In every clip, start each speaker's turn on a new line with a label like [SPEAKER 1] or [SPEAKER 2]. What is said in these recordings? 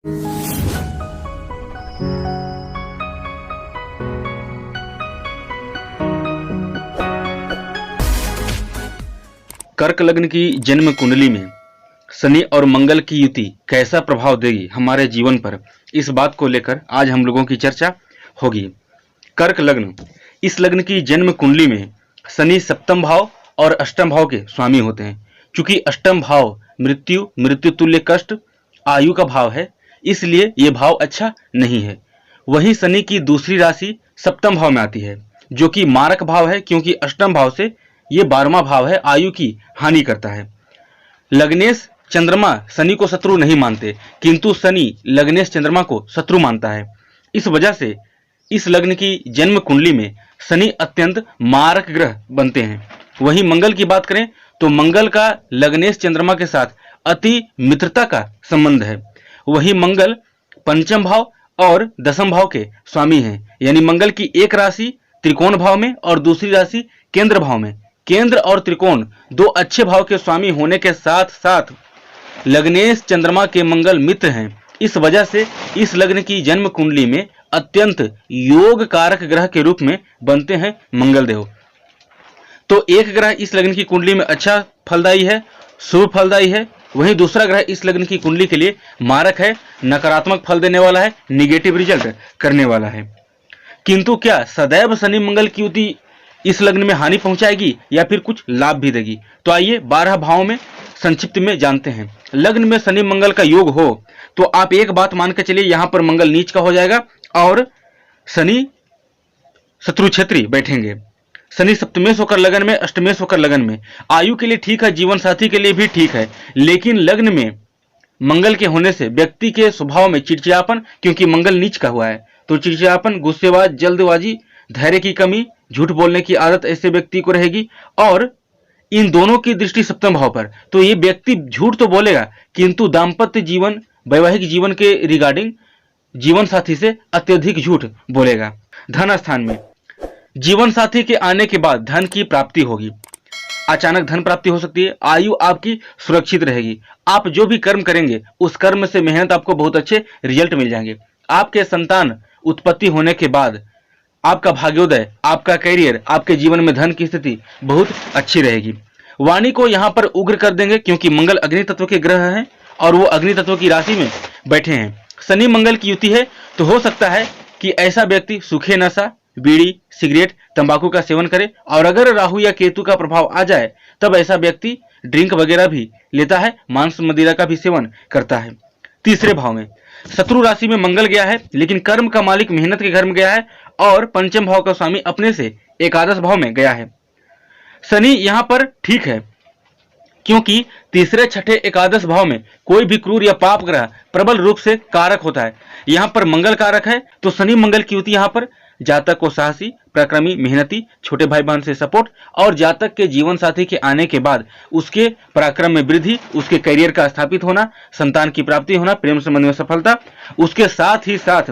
[SPEAKER 1] कर्क लग्न की जन्म कुंडली में शनि और मंगल की युति कैसा प्रभाव देगी हमारे जीवन पर, इस बात को लेकर आज हम लोगों की चर्चा होगी। कर्क लग्न, इस लग्न की जन्म कुंडली में शनि सप्तम भाव और अष्टम भाव के स्वामी होते हैं। चूंकि अष्टम भाव मृत्यु तुल्य कष्ट आयु का भाव है, इसलिए ये भाव अच्छा नहीं है। वहीं शनि की दूसरी राशि सप्तम भाव में आती है, जो कि मारक भाव है, क्योंकि अष्टम भाव से ये 12वां भाव है, आयु की हानि करता है। लग्नेश चंद्रमा शनि को शत्रु नहीं मानते, किंतु शनि लग्नेश चंद्रमा को शत्रु मानता है। इस वजह से इस लग्न की जन्म कुंडली में शनि अत्यंत मारक ग्रह बनते हैं। वहीं मंगल की बात करें तो मंगल का लग्नेश चंद्रमा के साथ अति मित्रता का संबंध है। वही मंगल पंचम भाव और दसम भाव के स्वामी हैं, यानी मंगल की एक राशि त्रिकोण भाव में और दूसरी राशि केंद्र भाव में। केंद्र और त्रिकोण दो अच्छे भाव के स्वामी होने के साथ साथ लग्नेश चंद्रमा के मंगल मित्र हैं। इस वजह से इस लग्न की जन्म कुंडली में अत्यंत योग कारक ग्रह के रूप में बनते हैं मंगल देव। तो एक ग्रह इस लग्न की कुंडली में अच्छा फलदायी है, शुभ फलदायी है। वहीं दूसरा ग्रह इस लग्न की कुंडली के लिए मारक है, नकारात्मक फल देने वाला है, निगेटिव रिजल्ट करने वाला है। किंतु क्या सदैव शनि मंगल की युति इस लग्न में हानि पहुंचाएगी या फिर कुछ लाभ भी देगी? तो आइए 12 भावों में संक्षिप्त में जानते हैं। लग्न में शनि मंगल का योग हो तो आप एक बात मान के चलिए, यहां पर मंगल नीच का हो जाएगा और शनि शत्रु क्षेत्री बैठेंगे। शनि सप्तमेश होकर लगन में, अष्टमेश होकर लगन में। आयु के लिए ठीक है, जीवन साथी के लिए भी ठीक है, लेकिन लग्न में मंगल के होने से व्यक्ति के स्वभाव में चिड़चिड़ापन, क्योंकि मंगल नीच का हुआ है, तो चिड़चिड़ापन, गुस्सेबाज, जल्दबाजी, धैर्य की कमी, झूठ बोलने की आदत ऐसे व्यक्ति को रहेगी। और इन दोनों की दृष्टि सप्तम भाव पर, तो ये व्यक्ति झूठ तो बोलेगा, किंतु दाम्पत्य जीवन, वैवाहिक जीवन के रिगार्डिंग जीवन साथी से अत्यधिक झूठ बोलेगा। धन स्थान में जीवन साथी के आने के बाद धन की प्राप्ति होगी, अचानक धन प्राप्ति हो सकती है। आयु आपकी सुरक्षित रहेगी। आप जो भी कर्म करेंगे उस कर्म से मेहनत आपको बहुत अच्छे रिजल्ट मिल जाएंगे। आपके संतान उत्पत्ति होने के बाद आपका भाग्योदय, आपका कैरियर, आपके जीवन में धन की स्थिति बहुत अच्छी रहेगी। वाणी को यहाँ पर उग्र कर देंगे, क्योंकि मंगल अग्नि तत्व के ग्रह हैं और वो अग्नि तत्व की राशि में बैठे हैं। शनि मंगल की युति है, तो हो सकता है कि ऐसा व्यक्ति सूखे नशा, बीड़ी, सिगरेट, तंबाकू का सेवन करे। और अगर राहु या केतु का प्रभाव आ जाए तब ऐसा व्यक्ति ड्रिंक वगैरह भी लेता है, मांस मदिरा का भी सेवन करता है। तीसरे भाव में शत्रु राशि में मंगल गया है, लेकिन कर्म का मालिक मेहनत के घर में गया है और पंचम भाव का स्वामी अपने से एकादश भाव में गया है। शनि यहाँ पर ठीक है, क्योंकि तीसरे छठे एकादश भाव में कोई भी क्रूर या पाप ग्रह प्रबल रूप से कारक होता है। यहाँ पर मंगल कारक है, तो शनि मंगल की युति यहाँ पर जातक को साहसी, पराक्रमी, मेहनती, छोटे भाई बहन से सपोर्ट और जातक के जीवन साथी के आने के बाद उसके पराक्रम में वृद्धि, उसके करियर का स्थापित होना, संतान की प्राप्ति होना, प्रेम संबंध में सफलता, उसके साथ ही साथ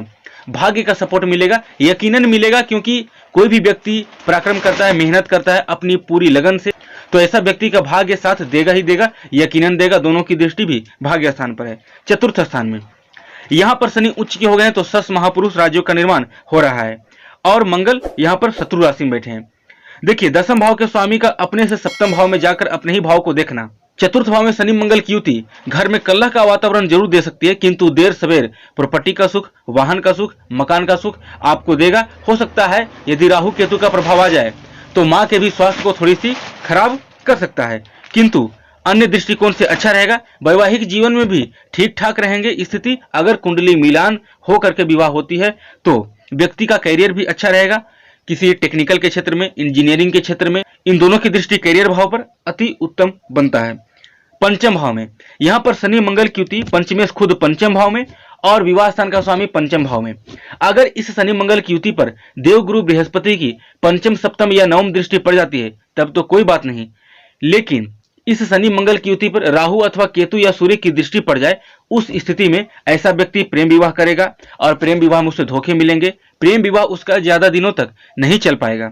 [SPEAKER 1] भाग्य का सपोर्ट मिलेगा, यकीनन मिलेगा। क्योंकि कोई भी व्यक्ति पराक्रम करता है, मेहनत करता है अपनी पूरी लगन से, तो ऐसा व्यक्ति का भाग्य साथ देगा ही देगा, यकीनन देगा। दोनों की दृष्टि भी भाग्य स्थान पर है। चतुर्थ स्थान में यहाँ पर शनि उच्च के हो गए हैं, तो 10 महापुरुष राज्यों का निर्माण हो रहा है और मंगल यहाँ पर शत्रु राशि में बैठे हैं। देखिए, दसम भाव के स्वामी का अपने से सप्तम भाव में जाकर अपने ही भाव को देखना। चतुर्थ भाव में शनि मंगल की युति घर में कलह का वातावरण जरूर दे सकती है, किंतु देर सवेर प्रॉपर्टी का सुख, वाहन का सुख, मकान का सुख आपको देगा। हो सकता है यदि राहु केतु का प्रभाव आ जाए तो माँ के भी स्वास्थ्य को थोड़ी सी खराब कर सकता है, किंतु अन्य दृष्टिकोण से अच्छा रहेगा। वैवाहिक जीवन में भी ठीक ठाक रहेंगे स्थिति। अगर कुंडली मिलान हो करके विवाह होती है तो व्यक्ति का कैरियर भी अच्छा रहेगा, किसी टेक्निकल के क्षेत्र में, इंजीनियरिंग के क्षेत्र में। इन दोनों की दृष्टि कैरियर भाव पर अति उत्तम बनता है। पंचम भाव में यहाँ पर शनि मंगल की युति, पंचमेश खुद पंचम भाव में और विवाह स्थान का स्वामी पंचम भाव में। अगर इस शनि मंगल की युति पर देवगुरु बृहस्पति की पंचम, सप्तम या नवम दृष्टि पड़ जाती है तब तो कोई बात नहीं, लेकिन इस शनि मंगल की युति पर राहु अथवा केतु या सूर्य की दृष्टि पड़ जाए, उस स्थिति में ऐसा व्यक्ति प्रेम विवाह करेगा और प्रेम विवाह में उससे धोखे मिलेंगे। प्रेम विवाह उसका ज्यादा दिनों तक नहीं चल पाएगा।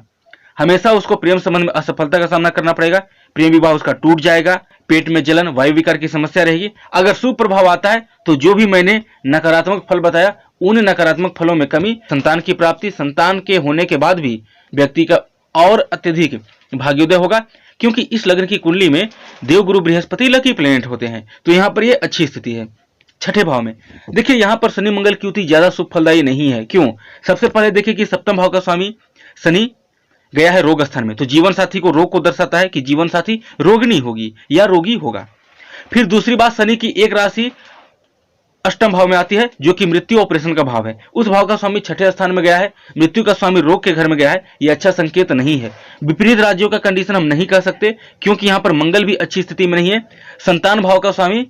[SPEAKER 1] हमेशा उसको प्रेम संबंध में असफलता का सामना करना पड़ेगा, प्रेम विवाह उसका टूट जाएगा, पेट में जलन, वायु विकार की समस्या रहेगी। अगर शुभ प्रभाव आता है तो जो भी मैंने नकारात्मक फल बताया उन नकारात्मक फलों में कमी, संतान की प्राप्ति, संतान के होने के बाद भी व्यक्ति का और अत्यधिक भाग्योदय होगा, क्योंकि इस लग्न की कुंडली में देवगुरु बृहस्पति लकी प्लेनेट होते हैं। तो यहाँ पर ये अच्छी स्थिति है। छठे भाव में देखिए, यहाँ पर शनि मंगल की युति ज्यादा शुभ फलदायी नहीं है। क्यों? सबसे पहले देखिए कि सप्तम भाव का स्वामी शनि गया है रोग स्थान में, तो जीवन साथी को रोग को दर्शाता है कि जीवन साथी रोगिणी होगी या रोगी होगा। फिर दूसरी बात, शनि की एक राशि अष्टम भाव में आती है जो कि मृत्यु ऑपरेशन का भाव है। उस भाव का स्वामी छठे स्थान में गया है, मृत्यु का स्वामी रोग के घर में गया है, यह अच्छा संकेत नहीं है। विपरीत राज्यों का कंडीशन हम नहीं कह सकते क्योंकि यहाँ पर मंगल भी अच्छी स्थिति में नहीं है। संतान भाव का स्वामी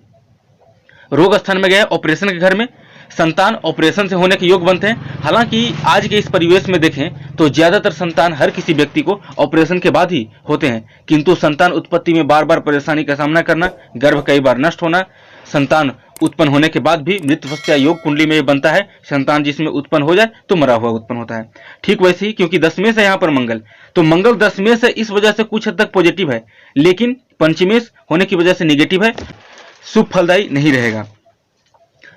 [SPEAKER 1] रोग स्थान में गया है, ऑपरेशन के घर में, संतान ऑपरेशन से होने के योग बनते हैं। हालांकि आज के इस परिवेश में देखें तो ज्यादातर संतान हर किसी व्यक्ति को ऑपरेशन के बाद ही होते हैं, किंतु संतान उत्पत्ति में बार बार परेशानी का सामना करना, गर्भ कई बार नष्ट होना, संतान उत्पन्न होने के बाद भी मृत्युवस्था योग कुंडली में बनता है। संतान जिसमें उत्पन्न हो जाए तो मरा हुआ उत्पन्न होता है। ठीक वैसे ही क्योंकि दशमें से यहाँ पर मंगल, तो मंगल दशमें से इस वजह से कुछ हद तक पॉजिटिव है, लेकिन पंचमेश होने की वजह से निगेटिव है, शुभ फलदायी नहीं रहेगा।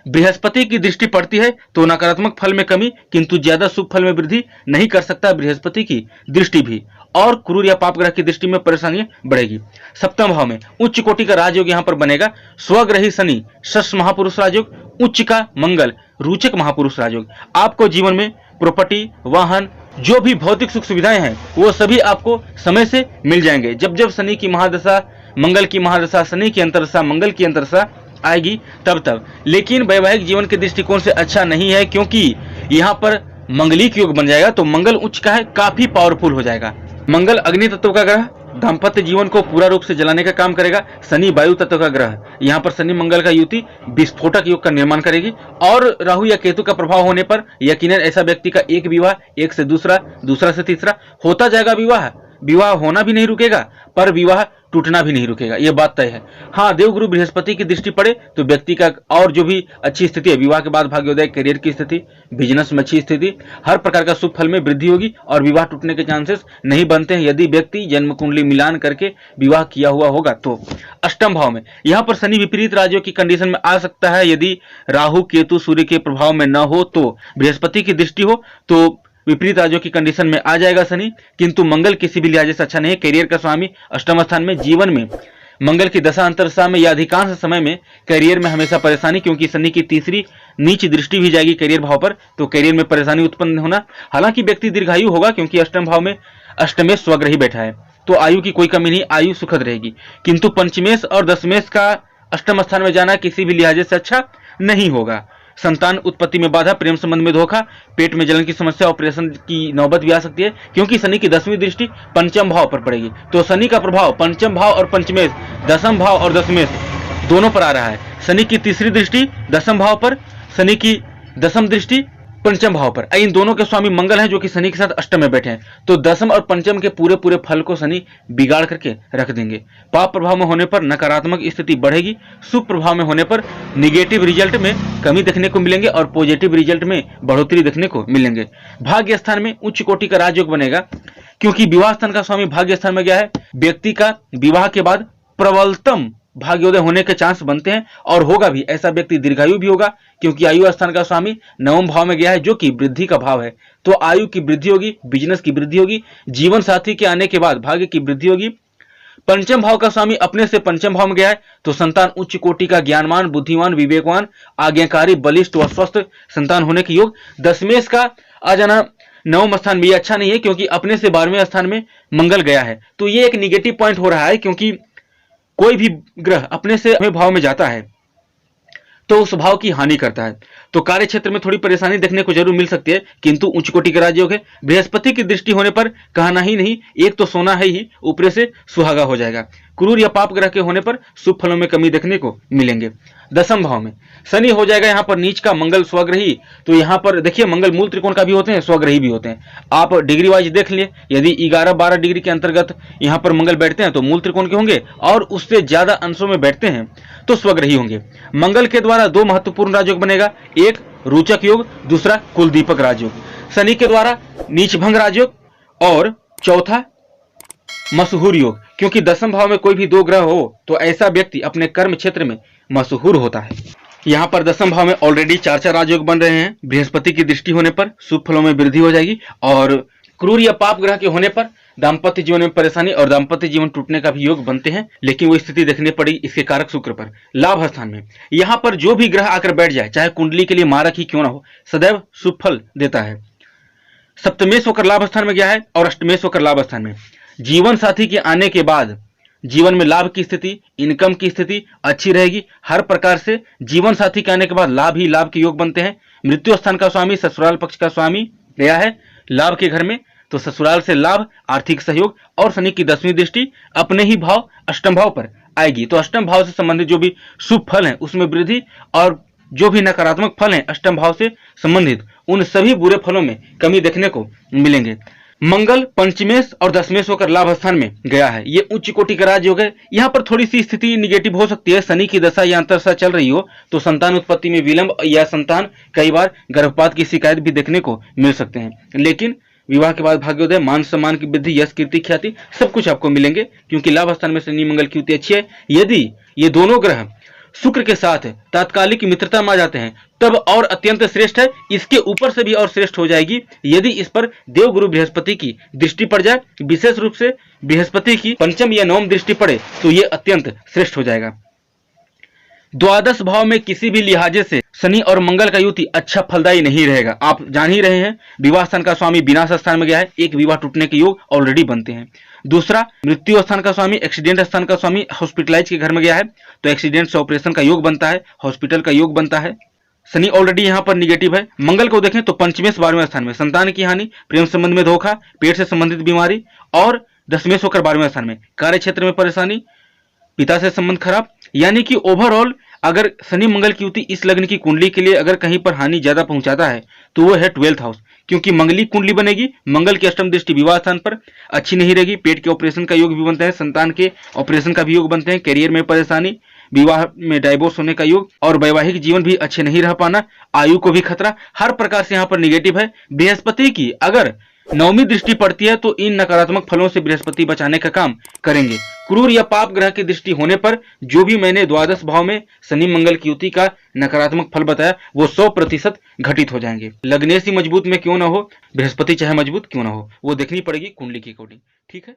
[SPEAKER 1] बृहस्पति की दृष्टि पड़ती है तो नकारात्मक फल में कमी, किंतु ज्यादा शुभ फल में वृद्धि नहीं कर सकता बृहस्पति की दृष्टि भी, और क्रूर या पाप ग्रह की दृष्टि में परेशानी बढ़ेगी। सप्तम भाव में उच्च कोटि का राजयोग यहाँ पर बनेगा, स्वग्रही शनि षष्ठ महापुरुष राजयोग, उच्च का मंगल रुचक महापुरुष राजयोग। आपको जीवन में प्रॉपर्टी, वाहन, जो भी भौतिक सुख सुविधाएं हैं वो सभी आपको समय से मिल जाएंगे। जब जब शनि की महादशा, मंगल की महादशा, शनि की अंतरदशा, मंगल की अंतरदशा आएगी तब। लेकिन वैवाहिक जीवन के दृष्टिकोण से अच्छा नहीं है क्योंकि यहाँ पर मंगलिक योग बन जाएगा, तो मंगल उच्च का है, काफी पावरफुल हो जाएगा। मंगल अग्नि तत्व का ग्रह, दाम्पत्य जीवन को पूरा रूप से जलाने का काम करेगा। शनि वायु तत्व का ग्रह, यहाँ पर शनि मंगल का युति विस्फोटक योग का निर्माण करेगी, और राहु या केतु का प्रभाव होने पर यकीनन ऐसा व्यक्ति का एक विवाह, एक से दूसरा, दूसरा से तीसरा होता जाएगा। विवाह होना भी नहीं रुकेगा, पर विवाह टूटना भी नहीं रुकेगा, यह बात तय है। हाँ, देवगुरु बृहस्पति की दृष्टि पड़े तो व्यक्ति का और जो भी अच्छी स्थिति है, विवाह के बाद भाग्योदय, करियर की स्थिति, बिजनेस में अच्छी स्थिति, हर प्रकार का शुभ फल में वृद्धि होगी और विवाह टूटने के चांसेस नहीं बनते हैं यदि व्यक्ति जन्म कुंडली मिलान करके विवाह किया हुआ होगा तो। अष्टम भाव में यहाँ पर शनि विपरीत राज्यों की कंडीशन में आ सकता है यदि राहु केतु सूर्य के प्रभाव में न हो, तो बृहस्पति की दृष्टि हो तो विपरीत राज्यों की कंडीशन में आ जाएगा शनि। किंतु मंगल किसी भी लिहाज से अच्छा नहीं है। करियर का स्वामी अष्टम स्थान में, जीवन में मंगल की दशा अंतरदशा में या अधिकांश समय में करियर में हमेशा परेशानी, क्योंकि शनि की तीसरी नीच दृष्टि भी जाएगी करियर भाव पर, तो करियर में परेशानी उत्पन्न होना। हालांकि व्यक्ति दीर्घायु होगा क्योंकि अष्टम भाव में अष्टमेश स्वग्रही बैठा है, तो आयु की कोई कमी नहीं, आयु सुखद रहेगी। किंतु पंचमेश और दशमेश का अष्टम स्थान में जाना किसी भी लिहाज से अच्छा नहीं होगा। संतान उत्पत्ति में बाधा, प्रेम संबंध में धोखा, पेट में जलन की समस्या, ऑपरेशन की नौबत भी आ सकती है क्योंकि शनि की 10वीं दृष्टि पंचम भाव पर पड़ेगी। तो शनि का प्रभाव पंचम भाव और पंचमेश, दसम भाव और दशमेश दोनों पर आ रहा है। शनि की तीसरी दृष्टि दसम भाव पर, शनि की दसम दृष्टि पंचम भाव पर। इन दोनों के स्वामी मंगल हैं जो कि शनि के साथ अष्टम में बैठे हैं, तो दसम और पंचम के पूरे फल को शनि बिगाड़ करके रख देंगे। पाप प्रभाव में होने पर नकारात्मक स्थिति बढ़ेगी, शुभ प्रभाव में होने पर निगेटिव रिजल्ट में कमी देखने को मिलेंगे और पॉजिटिव रिजल्ट में बढ़ोतरी देखने को मिलेंगे। भाग्य स्थान में उच्च कोटि का राजयोग बनेगा क्योंकि विवाह स्थान का स्वामी भाग्य स्थान में गया है। व्यक्ति का विवाह के बाद प्रबलतम भाग्योदय होने के चांस बनते हैं और होगा भी। ऐसा व्यक्ति दीर्घायु भी होगा क्योंकि आयु स्थान का स्वामी नवम भाव में गया है जो कि वृद्धि का भाव है, तो आयु की वृद्धि होगी, बिजनेस की वृद्धि होगी, जीवन साथी के आने के बाद भाग्य की वृद्धि होगी। पंचम भाव का स्वामी अपने से पंचम भाव में गया है, तो संतान उच्च कोटि का ज्ञानवान, बुद्धिमान, विवेकवान, आज्ञाकारी, बलिष्ठ व स्वस्थ संतान होने के योग। दशमेश का आ जाना नवम स्थान भी अच्छा नहीं है क्योंकि अपने से 12वें स्थान में मंगल गया है, तो ये एक निगेटिव पॉइंट हो रहा है क्योंकि कोई भी ग्रह अपने से भाव में जाता है तो उस भाव की हानि करता है। तो कार्य क्षेत्र में थोड़ी परेशानी देखने को जरूर मिल सकती है, किंतु उच्च कोटि का राजयोग है। बृहस्पति की दृष्टि होने पर कहना ही नहीं, एक तो सोना है ही, ऊपर से सुहागा हो जाएगा। क्रूर या पाप ग्रह के होने पर शुभ फलों में कमी देखने को मिलेंगे। दसम भाव में शनि हो जाएगा यहाँ पर नीच का, मंगल स्वग्रही, तो यहाँ पर देखिए मंगल मूल त्रिकोण का भी होते हैं, स्वग्रही भी होते हैं। आप डिग्री वाइज देख लिए, यदि 11-12 डिग्री के अंतर्गत यहाँ पर मंगल बैठते हैं तो मूल त्रिकोण के होंगे, और उससे ज्यादा अंशों में बैठते हैं तो स्वग्रही होंगे। मंगल के द्वारा 2 महत्वपूर्ण राजयोग बनेगा, एक रोचक योग, दूसरा कुल दीपक राजयोग। शनि के द्वारा नीच भंग राजयोग और चौथा, मशहूर योग, क्योंकि दसम भाव में कोई भी दो ग्रह हो तो ऐसा व्यक्ति अपने कर्म क्षेत्र में मशहूर होता है। यहाँ पर दसम भाव में ऑलरेडी 4 राजयोग बन रहे हैं। बृहस्पति की दृष्टि होने पर शुभ फलों में वृद्धि हो जाएगी, और क्रूर या पाप ग्रह के होने पर दाम्पत्य जीवन में परेशानी और दाम्पत्य जीवन टूटने का भी योग बनते हैं, लेकिन वो स्थिति देखनी पड़ेगी इसके कारक शुक्र पर। लाभ स्थान में यहाँ पर जो भी ग्रह आकर बैठ जाए, चाहे कुंडली के लिए मारक ही क्यों ना हो, सदैव शुभ फल देता है। सप्तमेश होकर लाभ स्थान में गया है और अष्टमेश होकर लाभ स्थान में। जीवन साथी के आने के बाद जीवन में लाभ की स्थिति, इनकम की स्थिति अच्छी रहेगी। हर प्रकार से जीवन साथी के आने के बाद लाभ ही लाभ के योग बनते हैं। मृत्यु स्थान का स्वामी ससुराल पक्ष का स्वामी गया है लाभ के घर में, तो ससुराल से लाभ, आर्थिक सहयोग, और शनि की 10वीं दृष्टि अपने ही भाव अष्टम भाव पर आएगी, तो अष्टम भाव से संबंधित जो भी शुभ फल हैं उसमें वृद्धि, और जो भी नकारात्मक फल हैं अष्टम भाव से संबंधित उन सभी बुरे फलों में कमी देखने को मिलेंगे। मंगल पंचमेश और दशमेश होकर लाभ स्थान में गया है, ये उच्च कोटि का राजयोग है। यहाँ पर थोड़ी सी स्थिति निगेटिव हो सकती है। शनि की दशा या अंतरदशा चल रही हो तो संतान उत्पत्ति में विलंब या संतान कई बार गर्भपात की शिकायत भी देखने को मिल सकते हैं, लेकिन विवाह के बाद भाग्योदय, मान सम्मान की वृद्धि, यश कीर्ति ख्याति सब कुछ आपको मिलेंगे, क्योंकि लाभ स्थान में शनि मंगल की युति अच्छी है। यदि ये दोनों ग्रह शुक्र के साथ तात्कालिक मित्रता में आ जाते हैं तब और अत्यंत श्रेष्ठ है। इसके ऊपर से भी और श्रेष्ठ हो जाएगी यदि इस पर देवगुरु बृहस्पति की दृष्टि पड़ जाए, विशेष रूप से बृहस्पति की पंचम या नवम दृष्टि पड़े तो ये अत्यंत श्रेष्ठ हो जाएगा। द्वादश भाव में किसी भी लिहाजे से शनि और मंगल का युति अच्छा फलदायी नहीं रहेगा। आप जान ही रहे हैं, विवाह स्थान का स्वामी विनाश स्थान में गया है, एक विवाह टूटने के योग ऑलरेडी बनते हैं। दूसरा, मृत्यु स्थान का स्वामी, एक्सीडेंट स्थान का स्वामी हॉस्पिटलाइज के घर में गया है, तो एक्सीडेंट से ऑपरेशन का योग बनता है, हॉस्पिटल का योग बनता है। शनि ऑलरेडी यहाँ पर निगेटिव है। मंगल को देखें तो पंचमेश 12वें स्थान में संतान की हानि, प्रेम संबंध में धोखा, पेट से संबंधित बीमारी, और दशमेश होकर 12वें स्थान में कार्य क्षेत्र में परेशानी, पिता से संबंध खराब। यानी कि ओवरऑल अगर शनि मंगल की युति इस लग्न की कुंडली के लिए अगर कहीं पर हानि ज्यादा पहुंचाता है तो वो है 12th हाउस, क्योंकि मंगली कुंडली बनेगी, मंगल की अष्टम दृष्टि विवाह स्थान पर अच्छी नहीं रहेगी। पेट के ऑपरेशन का योग भी बनते हैं, संतान के ऑपरेशन का भी योग बनते हैं, करियर में परेशानी, विवाह में डाइवोर्स होने का योग, और वैवाहिक जीवन भी अच्छे नहीं रह पाना, आयु को भी खतरा, हर प्रकार से यहाँ पर निगेटिव है। बृहस्पति की अगर नवमी दृष्टि पड़ती है तो इन नकारात्मक फलों से बृहस्पति बचाने का काम करेंगे। क्रूर या पाप ग्रह की दृष्टि होने पर जो भी मैंने द्वादश भाव में शनि मंगल की युति का नकारात्मक फल बताया वो 100% घटित हो जाएंगे। लग्नेश ही मजबूत में क्यों ना हो, बृहस्पति चाहे मजबूत क्यों ना हो, वो देखनी पड़ेगी कुंडली की अकॉर्डिंग। ठीक है।